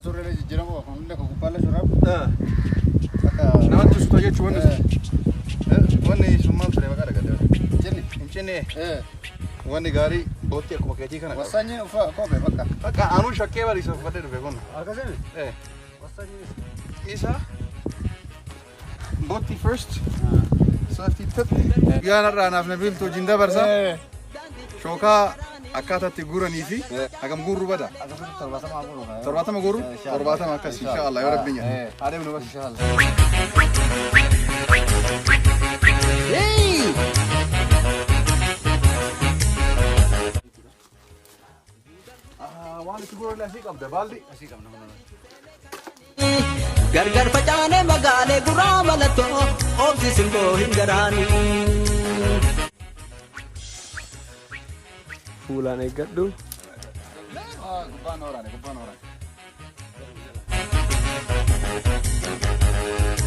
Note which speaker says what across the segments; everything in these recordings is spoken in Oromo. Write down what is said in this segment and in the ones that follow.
Speaker 1: Sorry, let's jump off. I'm going to go to the
Speaker 2: Now to stay at one is one month. Jenny, one gari, both your cockety can.
Speaker 1: What's on you for a copy?
Speaker 2: I don't shock ever is of what they're going. Isa both the first. So if you are run of Nabil to Jinda Barza, Shoka, Akata Tigura Nifi, Agam Guru Bada, Torbatama Guru, Torbatama Kasisha, Arabian. I don't know what shall. I wanted to go and think of the Baldi.
Speaker 3: Gargar pajane magane gura malato obsi simbo hingarani
Speaker 4: Fulane gaddu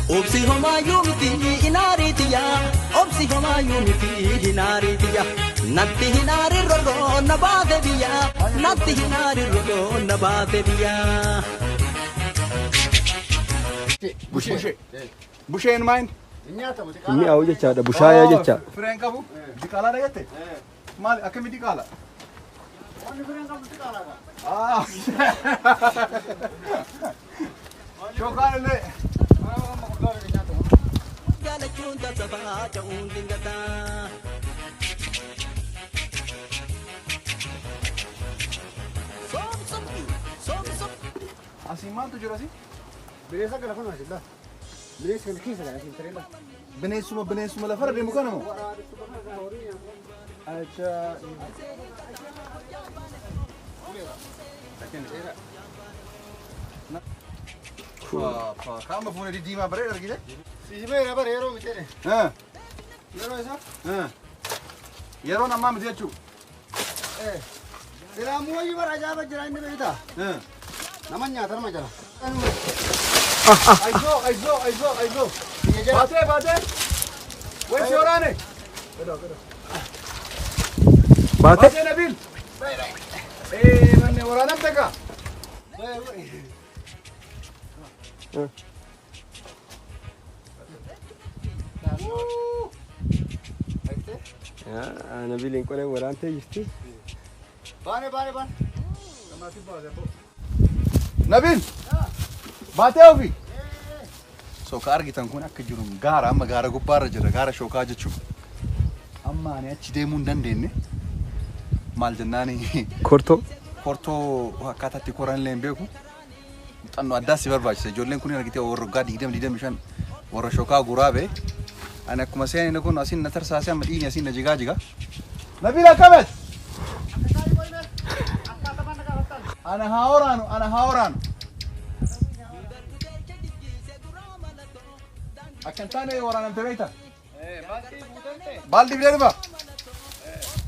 Speaker 3: obsi homa yumti inari tiya obsi homa yumti inari tiya natti hinari rolo nabade biya natti hinari rolo nabade biya
Speaker 2: Bushe in mind?
Speaker 4: Inni au jecha da bushaya jecha.
Speaker 2: Frank Abu, Dicala Rete. Mal Academicala. Ah, Chocale. Asimanto Jurassic?
Speaker 1: Beleza que la conoce, ¿verdad? Beleza que le quise la interela.
Speaker 2: Benesuma la farra de Mucano. Acha. Calma, fone di Dima Brera, chi è?
Speaker 1: Si si vede, pare ero vedere. Ero esa?
Speaker 2: Ero una mamma di Achu.
Speaker 1: Se la muoio per raja bajra in verità. Namanya tar majara. Aizo.
Speaker 2: Bate. Where's your running?
Speaker 4: Bate
Speaker 2: Nabil. Man, ora nam teka.
Speaker 4: Nabil inqore warante jirti.
Speaker 1: Bane.
Speaker 2: Nabil. Bate ofi. So ka argitan kun akka jiru gaara amma gaara gubbaarra jira gaara shookaa jechuudha. Amma ani achi deemuu hin dandeenye. Maal jennaani
Speaker 4: Korto
Speaker 2: kortoo akkaataatti koran illee hin beeku. Xannoo addaa si barbaachisa. Ijoolleen kun argitee waggaa 25 warra shookaa guraa ba'e. Ani akkuma seenni kun asin na tarsaasee amma dhiigni asin na jigaa. Nabil akkamet. Ana haoraanu. Akkantane waraanam tebeita. Baldi bidee ba?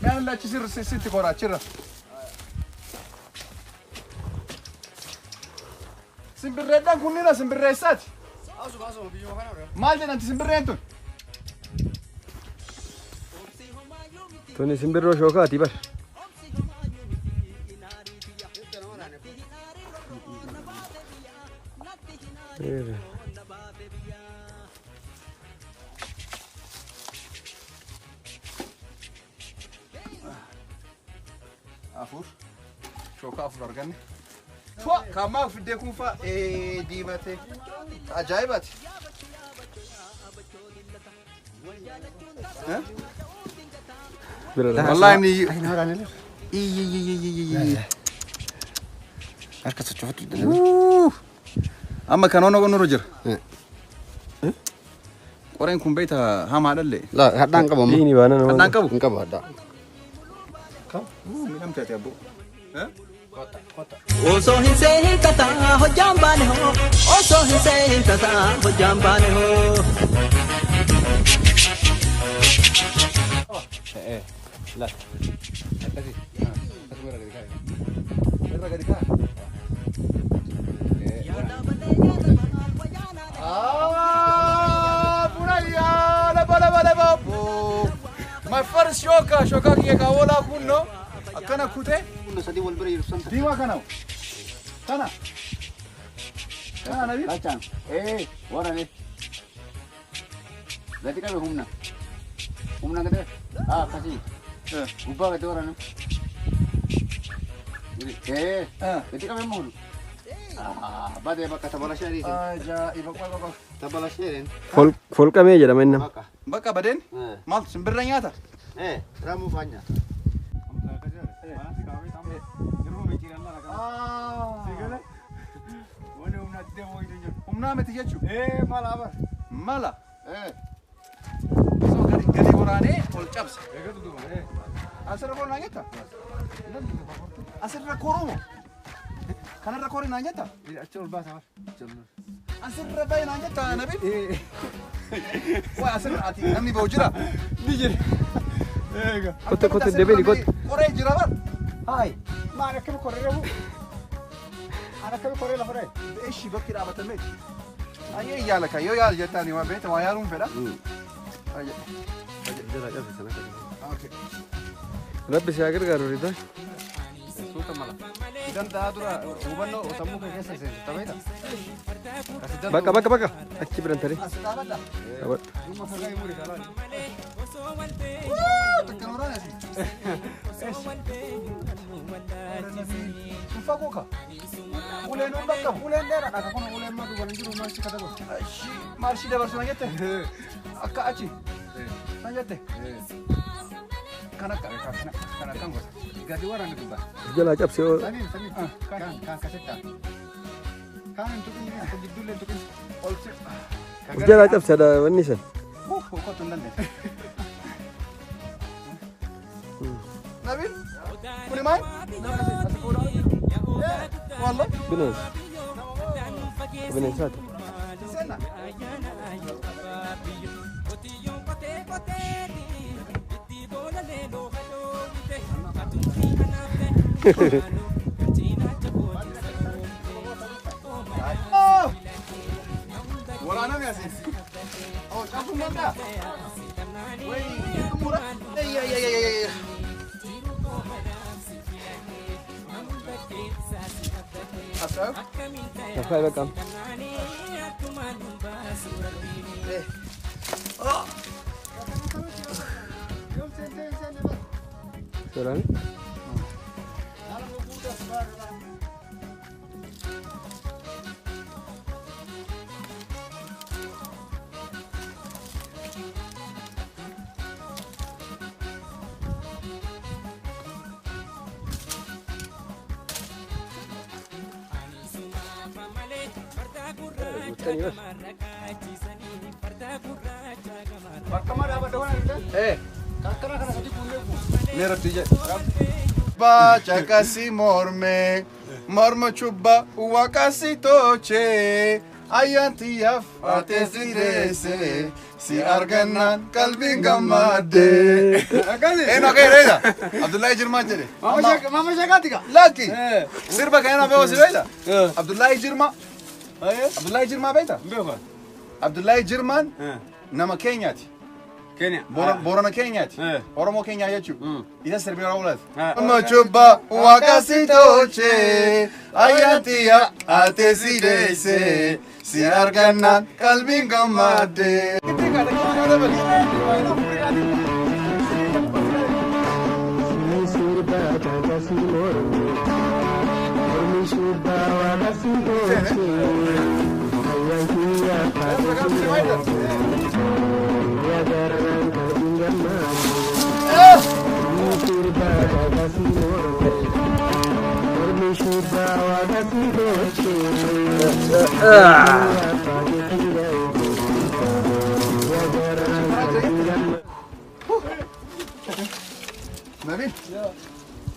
Speaker 2: Mean la chisir sitti kora chira. Simbirreedhaan kunnina simbirreessaati.
Speaker 1: Asuma biyyoo kana ora.
Speaker 2: Maal jedhamti simbirreen tun?
Speaker 4: tuni simbirroo shookaati bar.
Speaker 2: Afur. Shookaa afur arganne. Kamaaf fiddee kun fa'a diimatee ajaa'ibaati. Wallahi ni
Speaker 1: Ayna waraanele. Harka sochoofatu
Speaker 2: amma kanoona gonoro jira. Qoreen kun beeyta hamaa dhalle.
Speaker 1: La hadhaan qabu.
Speaker 4: Ini baana nama.
Speaker 2: Hadhaan qabu.
Speaker 1: Hin qabu hadhaan.
Speaker 2: Midhaan taate abbo.
Speaker 3: Oso hinse kata hojambane ho oso hinse kata hojambane ho
Speaker 2: La. Akasi. Asmara gadi kai. Asmara gadi kai. Bunaya la bala bo. My first shoka kiye ka wala kunno. Akana kute.
Speaker 1: Kunna sadi wal bari yursan.
Speaker 2: Dima kana. Kana. Nabi.
Speaker 1: Lachan. Warane. Gati kabe humna. Humna gati. Kasi. Ubba gati warane. Gati kabe mohon. Bade bakka tabala shari.
Speaker 2: Ajaa'ib qaba.
Speaker 1: Tabala shari.
Speaker 4: Folqamee jedhama inni.
Speaker 2: Bakka badeen maal simbirra nyaata?
Speaker 1: Ramu fanya.
Speaker 2: Humnaa miti jechuudha.
Speaker 1: Mala bar.
Speaker 2: Mala. So gadi waraanee ol cabsa. Asirra koor naa jetta? Asirra kooromo? Kanarra koori naa jetta?
Speaker 1: Achi ol baasa bar.
Speaker 2: Asirra bayi naa jetta Nabi? Waa asirra ati namni bahu jira?
Speaker 1: Ni jira.
Speaker 4: Kotte deebiin kotte.
Speaker 2: Qoree jira bar?
Speaker 1: Hai. Maal akkami koree reefu? Ana akkami koree lafa ree?
Speaker 2: Eeshi bakki dhaabatame. Ayyee yaala kan yoo yaala jettaani waa beekta waa yaaluun fedha. Okay.
Speaker 4: Rabbi si haa gargaaru ritaa.
Speaker 1: Suuta mala. Idan taa dura hubannoo sammuu kee keessa seensu tabeeta.
Speaker 4: Bakka achi biran tarii.
Speaker 2: As dhaabadha.
Speaker 1: Dhumma fagaa himuu ritaa.
Speaker 2: Takkan waraana asii. Sun fagoo ka. Uleen on bakka uleen dheeraadha ka kun uleen madu waliin jiru marshi ka dabaru. Marshi dabarsu na jette. Akka achi. Na jette. Kan gosa.
Speaker 1: Gadi waraana dubbaa.
Speaker 4: Jalaa cabsee oo.
Speaker 1: Saniin. Kan kasetta. Kan hin tuqin kan giddullee hin tuqin. Olchi.
Speaker 4: Jalaa cabseedha wanni san.
Speaker 2: Kottu hin dandeessu. Nabil, kuni maal? Wallah.
Speaker 4: Bineensaati.
Speaker 2: Seenna. Waraana mi'aasi. Cabsuun danda'a. Wayii mura. Asal?
Speaker 4: Lafaa beekam. Suuraan. Baca kasih morme, morme coba uang kasih toce, ayam tiap ates direse, si arganan kalbi gamade. Enak reda, Abdullah Jirman jadi.
Speaker 1: Mama jaga tiga.
Speaker 2: Laki, sirba kaya nabe wasi beda. Abdullah Jirman, Abdullah Jirman beda. Abdullah Jirman, nama Kenyati.
Speaker 1: Kenya.
Speaker 2: Borana Kenyati. Oromo Kenya jechuudha. Isa sirbi rawulat. Amma chubba wakasi toche ayatiya atesi dese si arganan kalbin gamade. Nabi,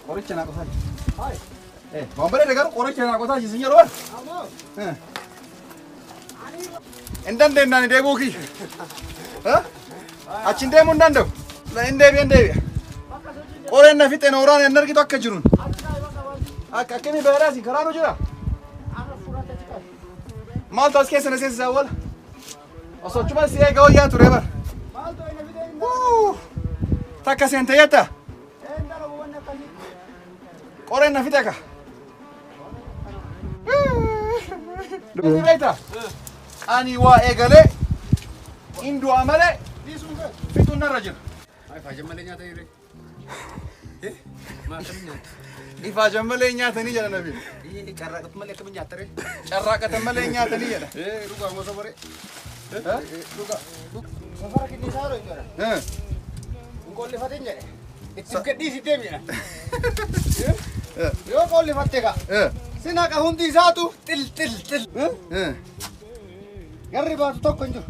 Speaker 2: korek nak kau saja. Bomber dengar korek nak kau saja sini luar. Endan den nani deh buki. Acin deh mundan do. Lain deh. Orang nak fit orang ener kita kejurun. Kami berada sih kerana juga. Mal tas kes nasi awal. Asal cuma siapa kau ya tu rebar. Tak kasih ente ya ta. Orang nak fit apa? Beeta. Ani waa eegalee indoo amalee fixuun narra jira. Ifaajan malee nyaatanii jedha nabi.
Speaker 1: Carraaqatu malee akkamiin nyaattare?
Speaker 2: Carraaqatan malee nyaatanii jedha.
Speaker 1: Dhugaa gosa bare. Dhugaa. Safara kinnisaa yeroo jira. Qollifateen jedhe. Itti gadhiisi deemina. Yoo qollifatte ka. Sina ka hundi isaatu til. Garri baatu tokko hin jiru.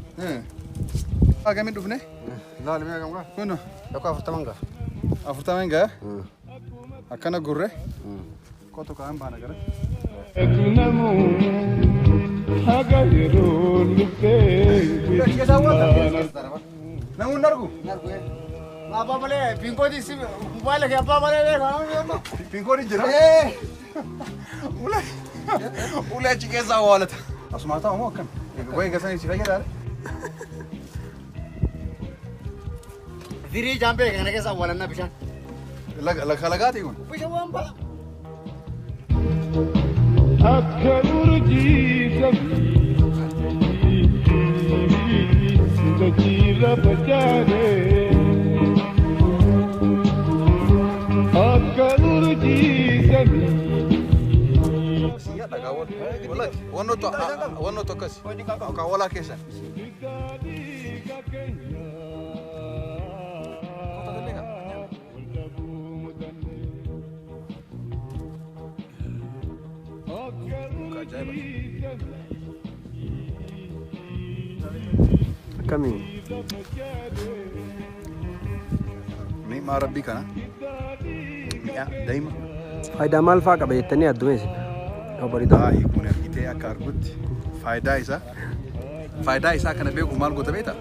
Speaker 2: Agamiin dhufne?
Speaker 1: Laali mee gamgaa?
Speaker 2: Kunoo.
Speaker 1: Tokko 40 gaa.
Speaker 2: 40 gaa? Akkana gurre? Kotu kaan baana gara. Namun nargu?
Speaker 1: Apa malee pinkooti si mobaayila kee abbaa malee beekaa?
Speaker 2: Pinkooti jira? Ulee achi keessaa waalata. Asumaa ta'u moo akkam? Wayii gasanii si fayyadaale?
Speaker 1: Firii jaambee kana keessa awwaalannaa bishaan.
Speaker 2: Lagaatii kun?
Speaker 1: Bishaan waan ba'a.
Speaker 5: Akka urjii Sajira bajane Akka urjii sami
Speaker 2: Siya tagawon. Wano to kasi. Ka wala kesa.
Speaker 6: Kami.
Speaker 2: Ni Arabi kana. Ya, daima.
Speaker 6: Faayidaa maal fa'aa qaba jettanii addumeessi? Obboleetaa.
Speaker 2: Kun argitee akka argutti faayidaa isaa kana beeku maal goota beektaa?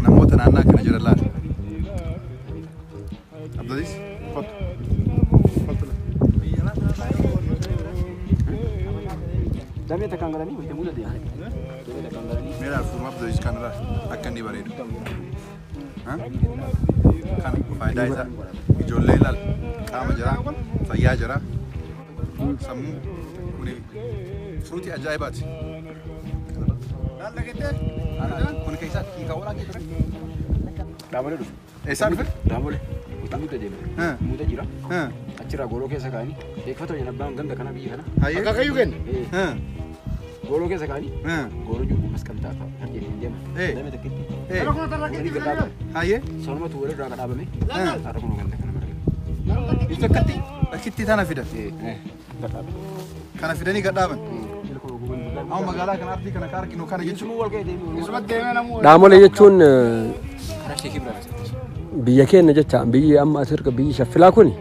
Speaker 2: Namoota naannaa kana jiran laata? Abdulaziz, kottu.
Speaker 6: Damee takkaan galanii walitti mul'ate.
Speaker 2: Meeshaan fuuma Abdulaziz kanarraa akka inni bareedu. Kan faayidaa isaa ijoollee ilaala, qaama jira, fayyaa jira, sammuu kuni fruutii ajaa'ibaati. Kun keessaa hiikaa walaa ture.
Speaker 6: Dhaabalee dhufe.
Speaker 2: Eessaa dhufe?
Speaker 6: Dhaabalee. Muda deeme. Muda jira. Achirraa gooloo keessa kaa'anii. Eegfatoo jedhan abbaan ganda kana biyya kana.
Speaker 1: Akka kayyuu kenna.
Speaker 6: Gooloo keessa kaa'anii. Gooloo jiru masqaltaa fa'a. Kan jedhee deema. Damee takkitti.
Speaker 1: Yeroo kana tarraa kenni kenna.
Speaker 2: Hayyee.
Speaker 6: Salumatu walirraa kan dhaabame. Har'a kun ganda kana marge.
Speaker 2: Akkitti tana fidan. Kana fidanii gadhaaban. Amma magaalaa kana artii kana arginu kana jechuun.
Speaker 1: Isuma deemee namuu.
Speaker 6: Dhaamolee jechuun biyya keenya jecha biyyi amma asirra biyyi shaffilaa kuni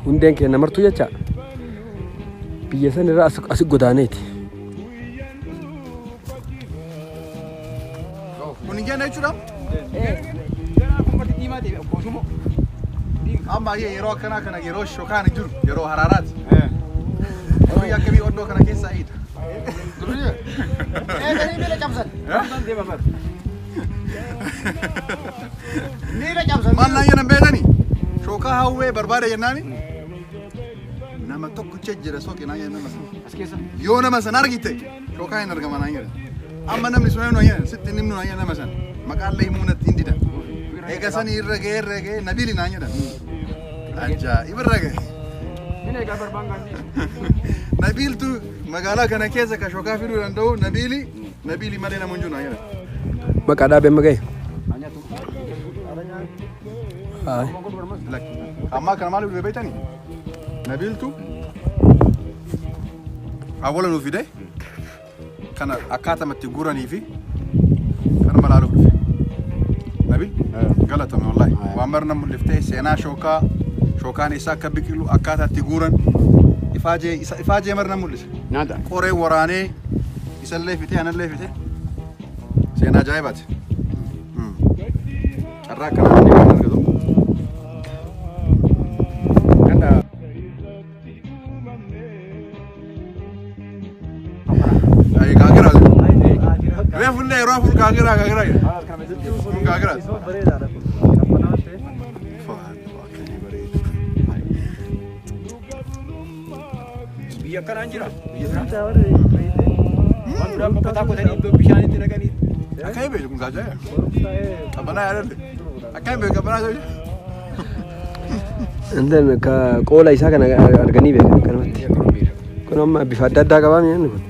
Speaker 6: hundeen keenya martuu jecha biyya san irraa as godaaneeti.
Speaker 2: Kun hin jenne jechuudha? Amma yeroo akkanaa kana yeroo shokaan jiru yeroo haraaraati. Durii akkamii oddoo kana keessa ayiidha.
Speaker 1: Durii. Eeganii miila cabsan. Miila cabsan.
Speaker 2: Maal naan jedhan beekanii? Shokaa hawwee barbaade jennaani? Nama tokkicha jira soqi naan jedhan nama sana. Yoo nama sana argite shokaa hin argama naan jedhan. Amma namni sun naan jedhan sitti nimnu naan jedhan nama sana. Maqaallee himuunatti hin didan. Eega sanii irra ga'ee nabiili naan jedhan. Ajaa'iba irra ga'e. Nabiiltu magaalaa kana keessa ka shokaa fiduu danda'u nabiili malee namuun jiru naan jedhan.
Speaker 6: Maqaa dhaabee maga'e.
Speaker 2: Amma kana maaliif dhufee beektanii? Nabiiltu awwaala nuuf fide kana akkaatamatti guranii fi kana malaaluuf dhufe. Nabiil galatame wallaahi. Waan marna mul'iftee seenaa shokaan isaa akka biqilu akkaataatti guuran ifaajee marna mul'ise. Qoree waraanee isallee fitee anallee fitee seenaa ajaa'ibaati. Carraa akkanaa inni kan argatu. Gaagara. Reefullee yeroo afur gaagara. Kun gaagara.
Speaker 6: biyya akkanaan jira. Biyya isaa. Waan biraa qotaa qotanii iddoo bishaanitti naqanii.
Speaker 2: Akkami beeku kun kaajaa. Qabbanaa yaadalle. Akkami beeku qabbanaa ta'u.
Speaker 6: Andan ka qola isaa kana arganii beekan kanumatti. Kun amma bifa adda addaa qabaa mi'aan kun.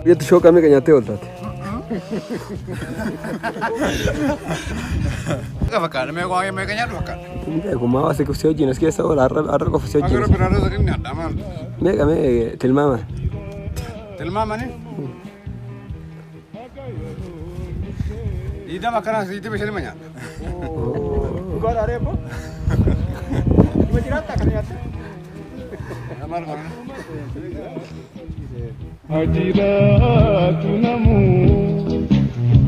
Speaker 6: Biyyatti shooqamee kan nyaattee ooltaate.
Speaker 2: Fakkaata mee waan mee kan nyaatu fakkaata.
Speaker 6: Kun maa waasi kufsee wajjin as keessa oola har'a qofa si wajjin.
Speaker 2: Agara biraadha sakin nyaadha maal.
Speaker 6: Meeqa mee tilmaama.
Speaker 2: Tilmaamani. Idama kana siiti bishani ma nyaadha.
Speaker 1: Gora repo. Imaginatta kan nyaata.
Speaker 2: Maal goona.
Speaker 5: Ajiraatu namu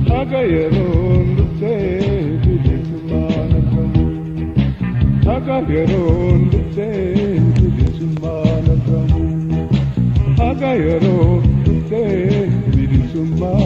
Speaker 5: hagayeroon duftee bilisummaan argamu. Hagayeroon duftee bilisummaan argamu. Hagayeroon duftee bilisummaan